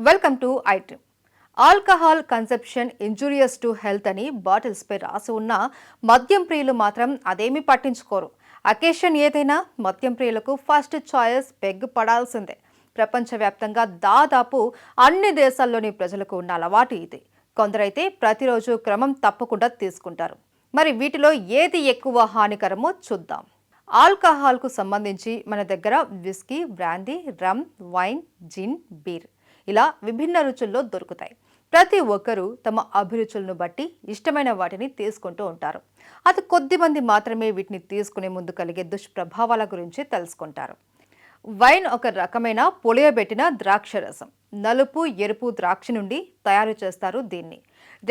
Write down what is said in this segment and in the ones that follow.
Welcome to iDream. Alcohol consumption injurious to health అని bottles పై రాసి ఉన్న మద్యం ప్రియులు మాత్రం అదేమీ పట్టించుకోరు. అకేషన్ ఏదైనా మద్యం ప్రియులకు ఫస్ట్ చాయిస్ పెగ్ పడాల్సిందే. ప్రపంచవ్యాప్తంగా దాదాపు అన్ని దేశాల్లోని ప్రజలకు ఉన్న అలవాటు ఇది. కొందరైతే ప్రతిరోజు క్రమం తప్పకుండా తీసుకుంటారు. మరి వీటిలో ఏది ఎక్కువ హానికరమో చూద్దాం. ఆల్కహాల్కు సంబంధించి మన దగ్గర విస్కీ, బ్రాందీ, రమ్, వైన్, జిన్, బీర్ ఇలా విభిన్న రుచుల్లో దొరుకుతాయి. ప్రతి ఒక్కరూ తమ అభిరుచులను బట్టి ఇష్టమైన వాటిని తీసుకుంటూ ఉంటారు. అది కొద్ది మంది మాత్రమే వీటిని తీసుకునే ముందు కలిగే దుష్ప్రభావాల గురించి తెలుసుకుంటారు. వైన్ ఒక రకమైన పులియబెట్టిన ద్రాక్ష రసం. నలుపు, ఎరుపు ద్రాక్ష నుండి తయారు చేస్తారు దీన్ని.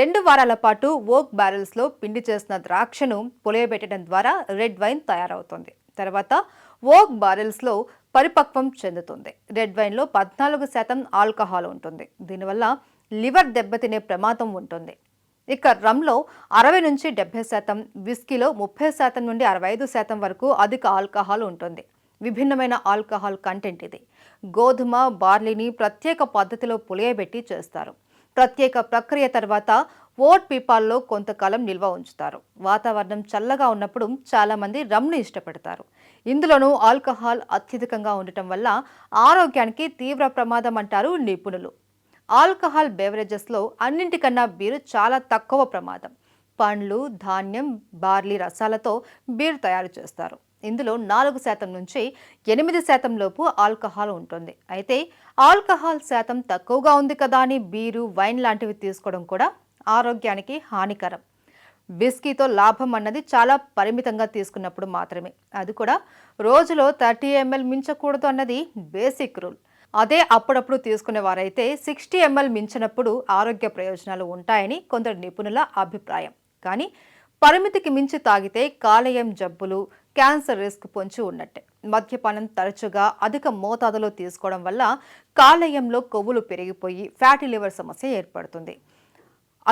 2 వారాల పాటు ఓక్ బ్యారెల్స్లో పిండి చేసిన ద్రాక్షను పులియబెట్టడం ద్వారా రెడ్ వైన్ తయారవుతుంది. తర్వాత ఓక్ బారెల్స్లో పరిపక్వం చెందుతుంది. రెడ్ వైన్లో 14% ఆల్కహాల్ ఉంటుంది. దీనివల్ల లివర్ దెబ్బతినే ప్రమాదం ఉంటుంది. ఇక రమ్లో 60 నుంచి 70%, విస్కీలో 30% నుండి 65% వరకు అధిక ఆల్కహాల్ ఉంటుంది. విభిన్నమైన ఆల్కహాల్ కంటెంట్ ఇది. గోధుమ, బార్లీని ప్రత్యేక పద్ధతిలో పులియబెట్టి చేస్తారు. ప్రత్యేక ప్రక్రియ తర్వాత ఓట్ పీపాల్లో కొంతకాలం నిల్వ ఉంచుతారు. వాతావరణం చల్లగా ఉన్నప్పుడు చాలామంది రమ్ను ఇష్టపడతారు. ఇందులోనూ ఆల్కహాల్ అత్యధికంగా ఉండటం వల్ల ఆరోగ్యానికి తీవ్ర ప్రమాదం అంటారు నిపుణులు. ఆల్కహాల్ బెవరేజెస్లో అన్నింటికన్నా బీరు చాలా తక్కువ ప్రమాదం. పండ్లు, ధాన్యం, బార్లీ రసాలతో బీర్ తయారు చేస్తారు. ఇందులో 4% నుంచి 8% లోపు ఆల్కహాల్ ఉంటుంది. అయితే ఆల్కహాల్ శాతం తక్కువగా ఉంది కదా అని బీరు, వైన్ లాంటివి తీసుకోవడం కూడా ఆరోగ్యానికి హానికరం. విస్కీతో లాభం అన్నది చాలా పరిమితంగా తీసుకున్నప్పుడు మాత్రమే. అది కూడా రోజులో 30 ml మించకూడదు అన్నది బేసిక్ రూల్. అదే అప్పుడప్పుడు తీసుకునేవారైతే 60 ml మించినప్పుడు ఆరోగ్య ప్రయోజనాలు ఉంటాయని కొందరు నిపుణుల అభిప్రాయం. కానీ పరిమితికి మించి తాగితే కాలేయం జబ్బులు, క్యాన్సర్ రిస్క్ పొంచి ఉన్నట్టే. మద్యపానం తరచుగా అధిక మోతాదులో తీసుకోవడం వల్ల కాలేయంలో కొవ్వులు పెరిగిపోయి ఫ్యాటీ లివర్ సమస్య ఏర్పడుతుంది.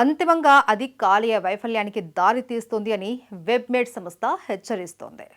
అంతిమంగా అది కాలేయ వైఫల్యానికి దారి తీస్తుంది అని వెబ్మేడ్ సంస్థ హెచ్చరిస్తోంది.